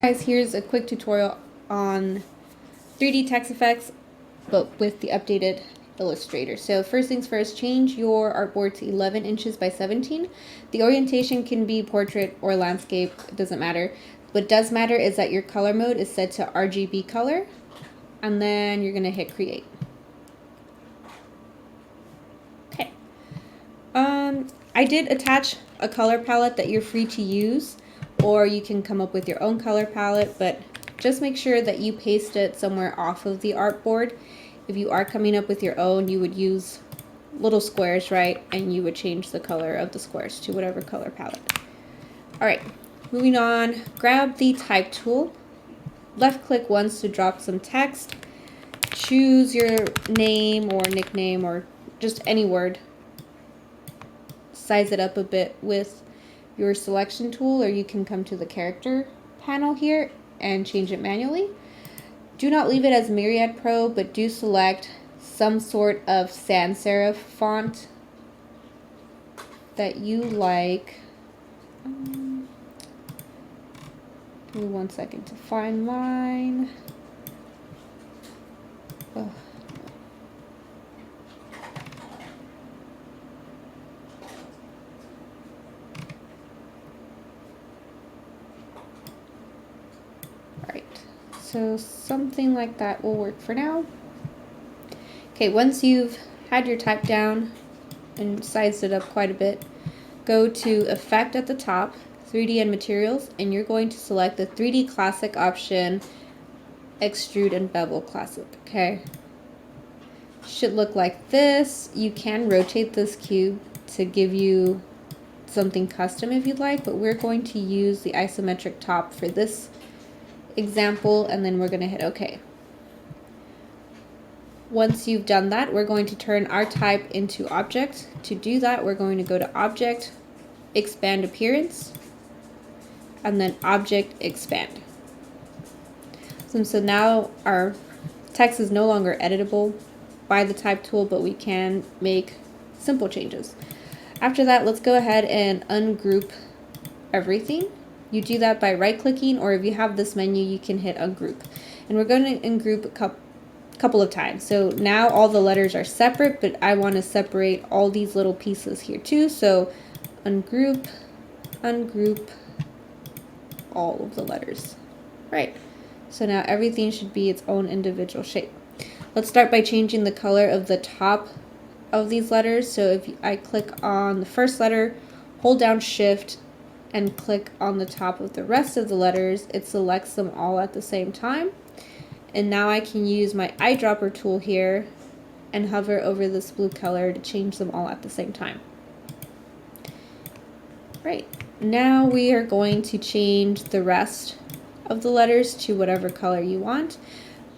Guys, here's a quick tutorial on 3D text effects, but with the updated Illustrator. So first things first, change your artboard to 11 inches by 17. The orientation can be portrait or landscape, it doesn't matter. What does matter is that your color mode is set to RGB color, and then you're gonna hit create. Okay. I did attach a color palette that you're free to use, or you can come up with your own color palette, but just make sure that you paste it somewhere off of the artboard. If you are coming up with your own, you would use little squares, right? And you would change the color of the squares to whatever color palette. All right, moving on, grab the type tool, left click once to drop some text, choose your name or nickname or just any word. Size it up a bit with your selection tool, or you can come to the character panel here and change it manually. Do not leave it as Myriad Pro, but do select some sort of sans serif font that you like. Give me 1 second to find mine. Oh. So something like that will work for now. Okay, once you've had your type down and sized it up quite a bit, go to Effect at the top, 3D and Materials, and you're going to select the 3D Classic option, Extrude and Bevel Classic, okay? Should look like this. You can rotate this cube to give you something custom if you'd like, but we're going to use the isometric top for this example, and then we're going to hit OK. Once you've done that, we're going to turn our type into object. To do that, we're going to go to Object, Expand Appearance, and then Object Expand. So now our text is no longer editable by the type tool, but we can make simple changes. After that, let's go ahead and ungroup everything. You do that by right-clicking, or if you have this menu, you can hit ungroup. And we're going to ungroup a couple of times. So now all the letters are separate, but I want to separate all these little pieces here too. So ungroup, ungroup all of the letters. Right. So now everything should be its own individual shape. Let's start by changing the color of the top of these letters. So if I click on the first letter, hold down Shift, and click on the top of the rest of the letters, it selects them all at the same time. And now I can use my eyedropper tool here and hover over this blue color to change them all at the same time. Right, now we are going to change the rest of the letters to whatever color you want.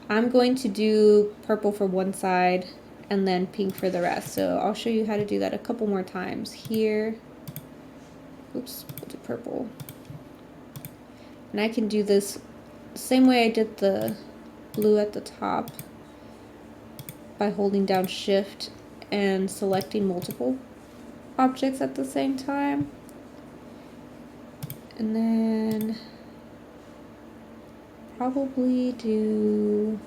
I'm going to do purple for one side and then pink for the rest. So I'll show you how to do that a couple more times here. Oops, we'll do purple. And I can do this the same way I did the blue at the top by holding down Shift and selecting multiple objects at the same time. And then probably do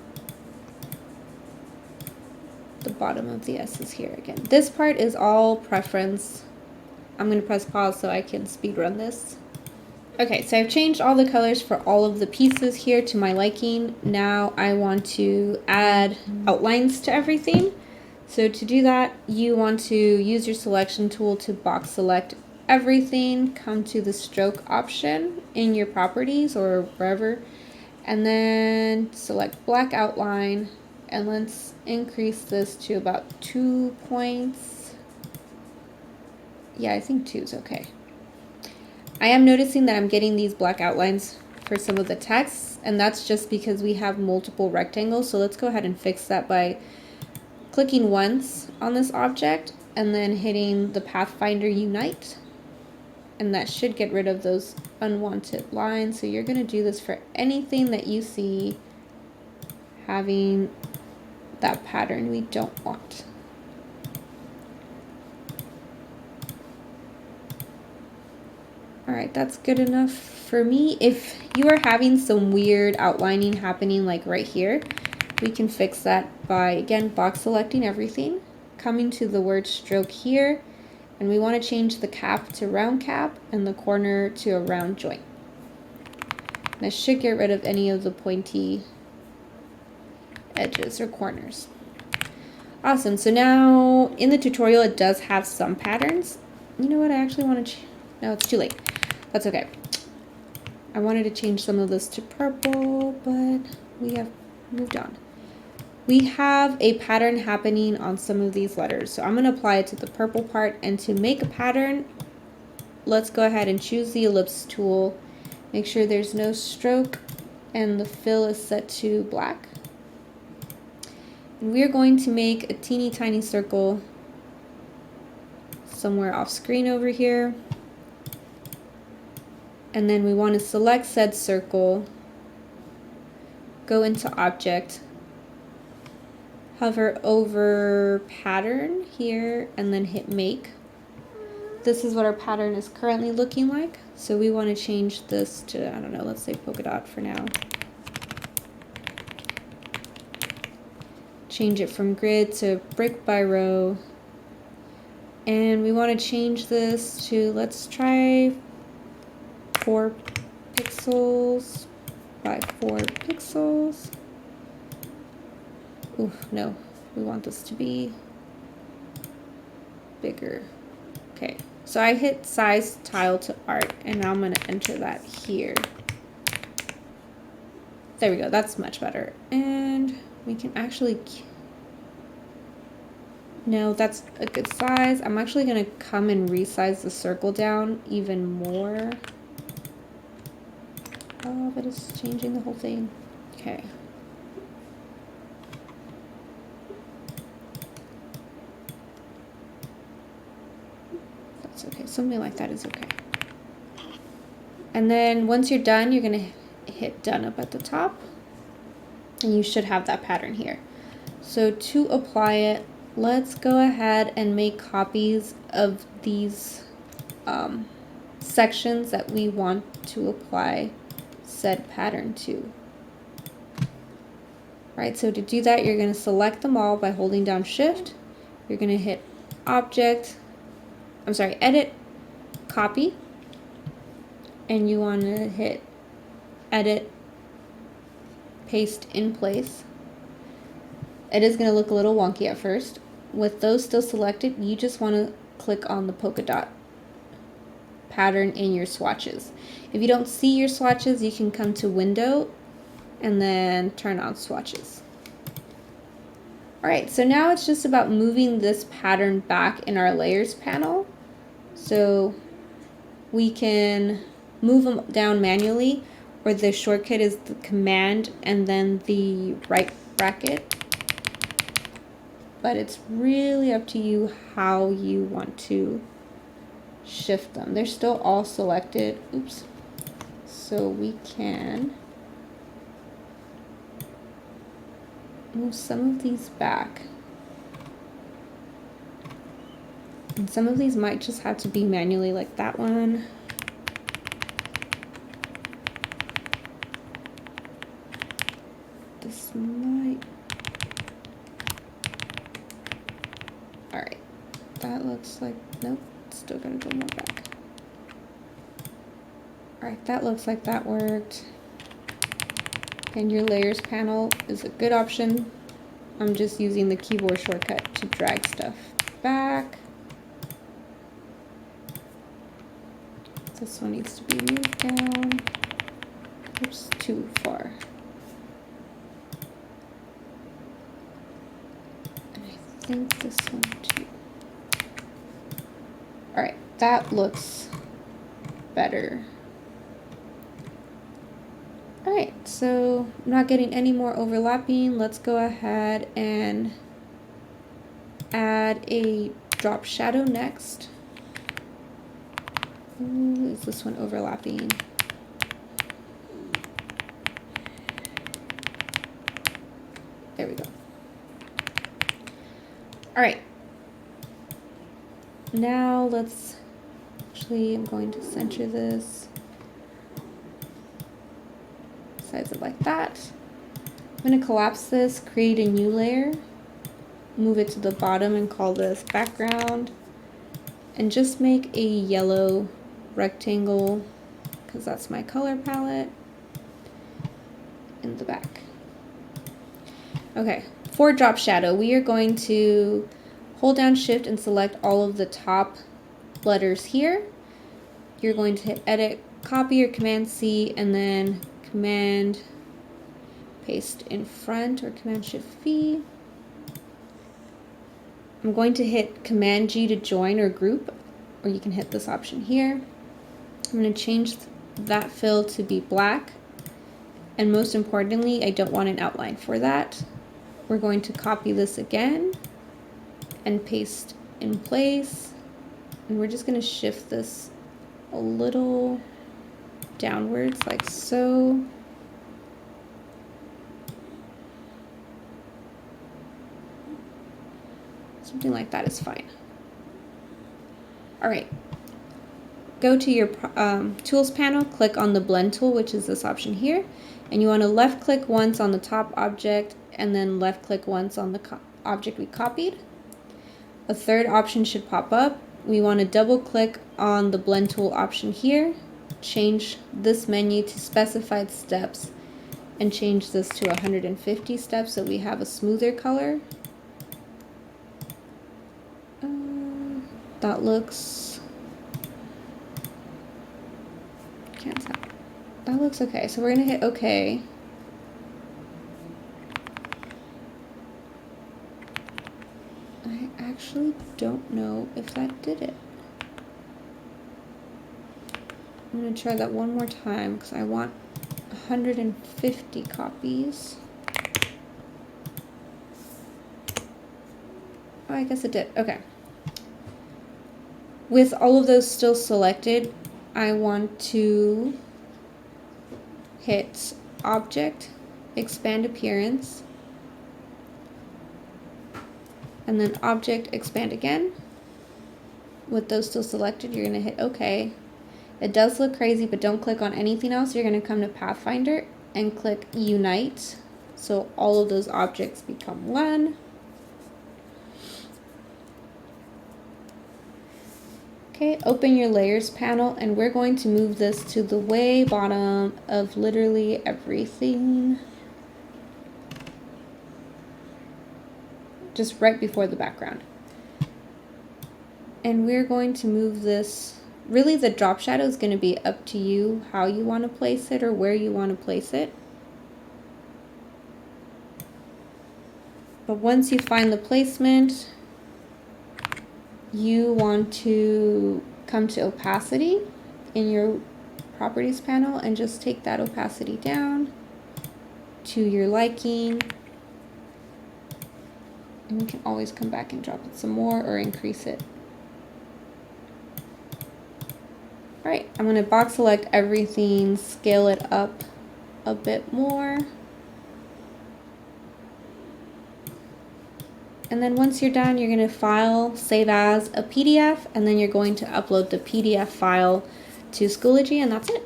the bottom of the S's here again. This part is all preference. I'm going to press pause so I can speed run this. Okay, so I've changed all the colors for all of the pieces here to my liking. Now I want to add outlines to everything. So to do that, you want to use your selection tool to box select everything, come to the stroke option in your properties or wherever, and then select black outline, and let's increase this to about 2 points. Yeah, I think 2 is okay. I am noticing that I'm getting these black outlines for some of the texts, and that's just because we have multiple rectangles. So let's go ahead and fix that by clicking once on this object and then hitting the Pathfinder Unite. And that should get rid of those unwanted lines. So you're going to do this for anything that you see having that pattern we don't want. right, that's good enough for me. If you are having some weird outlining happening like right here, we can fix that by, again, box selecting everything, coming to the word stroke here, and we want to change the cap to round cap and the corner to a round joint. And I should get rid of any of the pointy edges or corners. Awesome, so now in the tutorial it does have some patterns. You know what, I actually want to, no, it's too late. That's okay. I wanted to change some of this to purple, but we have moved on. We have a pattern happening on some of these letters, so I'm going to apply it to the purple part, and to make a pattern, let's go ahead and choose the ellipse tool. Make sure there's no stroke and the fill is set to black. And we're going to make a teeny tiny circle somewhere off screen over here. And then we want to select said circle, go into object, hover over pattern here, and then hit make. This is what our pattern is currently looking like. So we want to change this to, I don't know, let's say polka dot for now. Change it from grid to brick by row. And we want to change this to, let's try 4 pixels by 4 pixels. Ooh, no, we want this to be bigger. Okay, so I hit size tile to art, and now I'm going to enter that here. There we go, that's much better. And we can actually, no, that's a good size. I'm actually going to come and resize the circle down even more. Oh, but it's changing the whole thing. Okay. That's okay. Something like that is okay. And then once you're done, you're going to hit done up at the top. And you should have that pattern here. So to apply it, let's go ahead and make copies of these sections that we want to apply said pattern to. Right, so to do that, you're going to select them all by holding down shift. You're going to hit edit, copy, and you want to hit edit, paste in place. It is going to look a little wonky at first. With those still selected, you just want to click on the polka dot pattern in your swatches. If you don't see your swatches, you can come to window and then turn on swatches. Alright, so now it's just about moving this pattern back in our layers panel. So we can move them down manually, or the shortcut is the command and then the right bracket. But it's really up to you how you want to shift them. They're still all selected. Oops. So we can move some of these back. And some of these might just have to be manually, like that one. This might. Alright. That looks like, nope, still gonna go more back. Alright, that looks like that worked. And your layers panel is a good option. I'm just using the keyboard shortcut to drag stuff back. This one needs to be moved down. Oops, too far. And I think this one too. Alright, that looks better. Alright, so I'm not getting any more overlapping. Let's go ahead and add a drop shadow next. Ooh, is this one overlapping? There we go. Alright. Now let's Actually, I'm going to center this, size it like that. I'm going to collapse this, create a new layer, move it to the bottom and call this background, and just make a yellow rectangle because that's my color palette in the back. Okay, for drop shadow, we are going to hold down Shift and select all of the top letters here. You're going to hit Edit, copy, or Command C, and then Command paste in front, or Command Shift V. I'm going to hit Command G to join or group, or you can hit this option here. I'm going to change that fill to be black, and most importantly, I don't want an outline for that. We're going to copy this again and paste in place, and we're just going to shift this a little downwards like so. Something like that is fine. All right, go to your tools panel, click on the blend tool, which is this option here, and you want to left click once on the top object and then left click once on the object we copied. A third option should pop up. We want to double click on the blend tool option here, change this menu to specified steps, and change this to 150 steps so we have a smoother color. That looks, can't tell. That looks okay. So we're gonna hit OK. I actually don't know if that did it. I'm gonna try that one more time because I want 150 copies. Oh, I guess it did. Okay. With all of those still selected, I want to hit Object, Expand Appearance, and then Object, Expand again. With those still selected, you're going to hit OK. It does look crazy, but don't click on anything else. You're going to come to Pathfinder and click Unite, so all of those objects become one. Okay, open your layers panel, and we're going to move this to the way bottom of literally everything. Just right before the background. And we're going to move this, really the drop shadow is going to be up to you how you want to place it or where you want to place it. But once you find the placement, you want to come to opacity in your properties panel and just take that opacity down to your liking. And you can always come back and drop it some more or increase it. All right, I'm going to box select everything, scale it up a bit more. And then once you're done, you're going to file, save as a PDF, and then you're going to upload the PDF file to Schoology, and that's it.